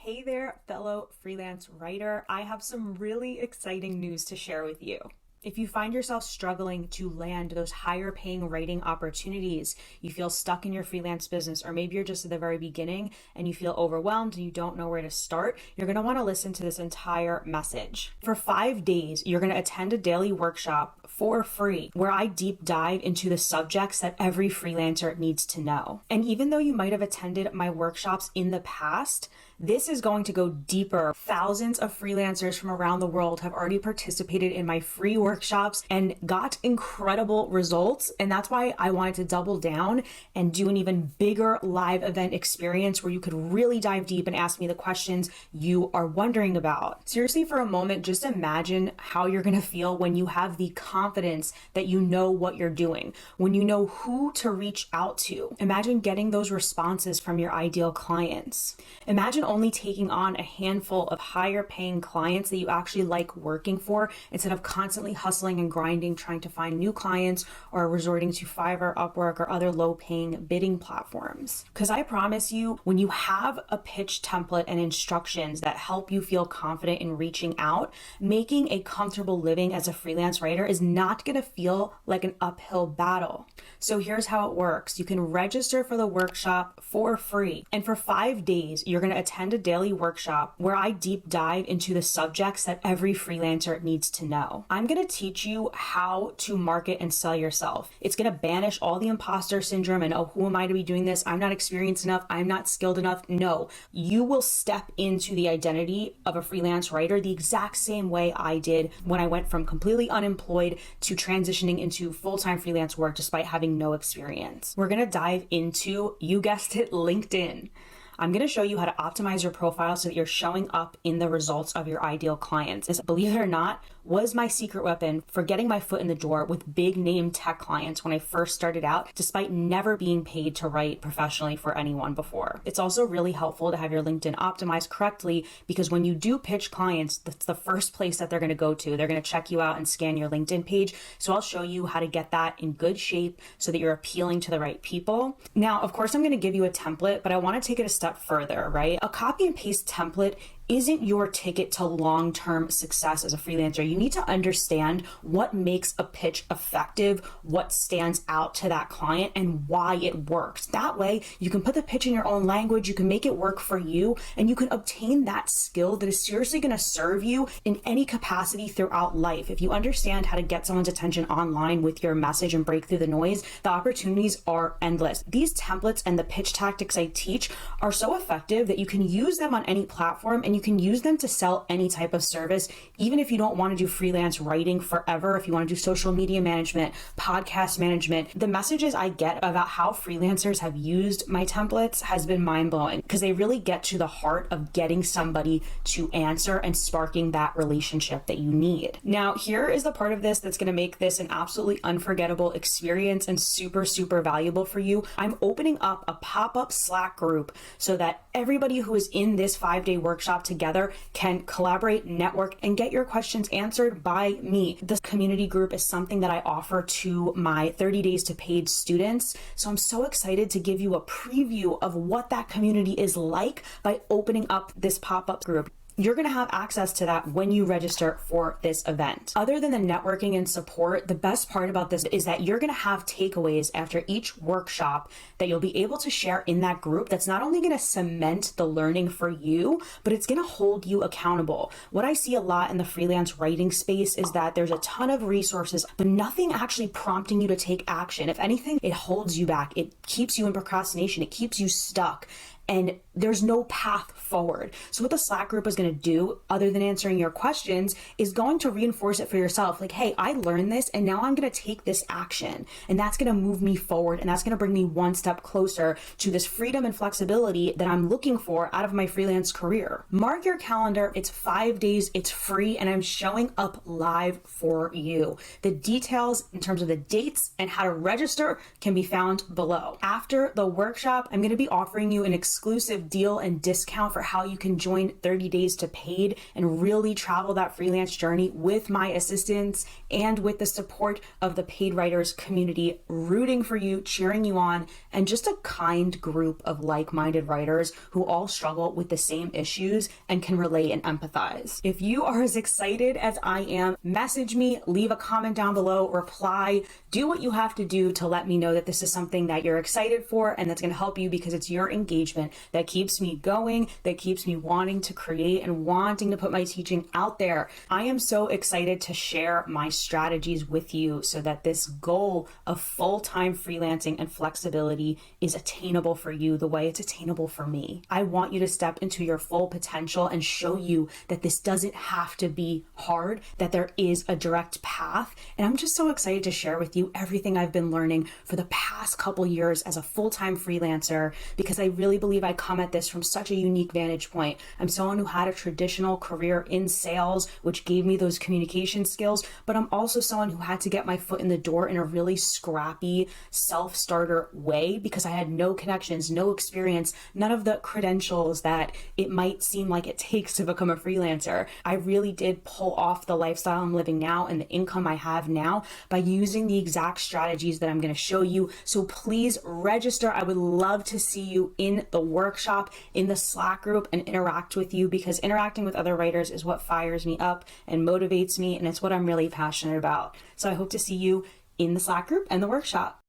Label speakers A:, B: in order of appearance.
A: Hey there, fellow freelance writer. I have some really exciting news to share with you. If you find yourself struggling to land those higher paying writing opportunities, you feel stuck in your freelance business, or maybe you're just at the very beginning and you feel overwhelmed and you don't know where to start, you're going to want to listen to this entire message. For 5 days, you're going to attend a daily workshop for free where I deep dive into the subjects that every freelancer needs to know. And even though you might have attended my workshops in the past, this is going to go deeper. Thousands of freelancers from around the world have already participated in my free workshops and got incredible results. And that's why I wanted to double down and do an even bigger live event experience where you could really dive deep and ask me the questions you are wondering about. Seriously, for a moment, just imagine how you're going to feel when you have the confidence that you know what you're doing, when you know who to reach out to. Imagine getting those responses from your ideal clients. Imagine only taking on a handful of higher paying clients that you actually like working for instead of constantly hustling and grinding trying to find new clients or resorting to Fiverr, Upwork, or other low paying bidding platforms. Because I promise you, when you have a pitch template and instructions that help you feel confident in reaching out, making a comfortable living as a freelance writer is not going to feel like an uphill battle. So here's how it works. You can register for the workshop for free. And for 5 days, you're going to attend a daily workshop where I deep dive into the subjects that every freelancer needs to know. I'm going to teach you how to market and sell yourself. It's going to banish all the imposter syndrome and, oh, who am I to be doing this? I'm not experienced enough. I'm not skilled enough. No, you will step into the identity of a freelance writer the exact same way I did when I went from completely unemployed to transitioning into full-time freelance work despite having no experience. We're going to dive into, you guessed it, LinkedIn. I'm going to show you how to optimize your profile so that you're showing up in the results of your ideal clients. This, believe it or not, was my secret weapon for getting my foot in the door with big name tech clients when I first started out, despite never being paid to write professionally for anyone before. It's also really helpful to have your LinkedIn optimized correctly because when you do pitch clients, that's the first place that they're going to go to. They're going to check you out and scan your LinkedIn page. So I'll show you how to get that in good shape so that you're appealing to the right people. Now, of course, I'm going to give you a template, but I want to take it a step further, right? A copy and paste template isn't your ticket to long-term success as a freelancer. You need to understand what makes a pitch effective, what stands out to that client, and why it works. That way, you can put the pitch in your own language, you can make it work for you, and you can obtain that skill that is seriously going to serve you in any capacity throughout life. If you understand how to get someone's attention online with your message and break through the noise, the opportunities are endless. These templates and the pitch tactics I teach are so effective that you can use them on any platform, and you can use them to sell any type of service, even if you don't want to do freelance writing forever, if you want to do social media management, podcast management. The messages I get about how freelancers have used my templates has been mind-blowing because they really get to the heart of getting somebody to answer and sparking that relationship that you need. Now, here is the part of this that's going to make this an absolutely unforgettable experience and super, super valuable for you. I'm opening up a pop-up Slack group so that everybody who is in this 5-day workshop together can collaborate, network, and get your questions answered by me. This community group is something that I offer to my 30 days to paid students. So I'm so excited to give you a preview of what that community is like by opening up this pop-up group. You're going to have access to that when you register for this event. Other than the networking and support, the best part about this is that you're going to have takeaways after each workshop that you'll be able to share in that group that's not only going to cement the learning for you, but it's going to hold you accountable. What I see a lot in the freelance writing space is that there's a ton of resources, but nothing actually prompting you to take action. If anything, it holds you back. It keeps you in procrastination. It keeps you stuck. And there's no path forward. So what the Slack group is going to do, other than answering your questions, is going to reinforce it for yourself. Like, hey, I learned this and now I'm going to take this action. And that's going to move me forward. And that's going to bring me one step closer to this freedom and flexibility that I'm looking for out of my freelance career. Mark your calendar. It's 5 days. It's free. And I'm showing up live for you. The details in terms of the dates and how to register can be found below. After the workshop, I'm going to be offering you an exclusive exclusive deal and discount for how you can join 30 days to paid and really travel that freelance journey with my assistance and with the support of the paid writers community, rooting for you, cheering you on, and just a kind group of like-minded writers who all struggle with the same issues and can relate and empathize. If you are as excited as I am, message me, leave a comment down below, reply, do what you have to do to let me know that this is something that you're excited for and that's going to help you, because it's your engagement that keeps me going, that keeps me wanting to create and wanting to put my teaching out there. I am so excited to share my strategies with you so that this goal of full-time freelancing and flexibility is attainable for you the way it's attainable for me. I want you to step into your full potential and show you that this doesn't have to be hard, that there is a direct path. And I'm just so excited to share with you everything I've been learning for the past couple years as a full-time freelancer, because I really believe I come at this from such a unique vantage point. I'm someone who had a traditional career in sales, which gave me those communication skills, but I'm also someone who had to get my foot in the door in a really scrappy self-starter way because I had no connections, no experience, none of the credentials that it might seem like it takes to become a freelancer. I really did pull off the lifestyle I'm living now and the income I have now by using the exact strategies that I'm going to show you. So please register. I would love to see you in the workshop, in the Slack group, and interact with you, because interacting with other writers is what fires me up and motivates me, and it's what I'm really passionate about. So I hope to see you in the Slack group and the workshop.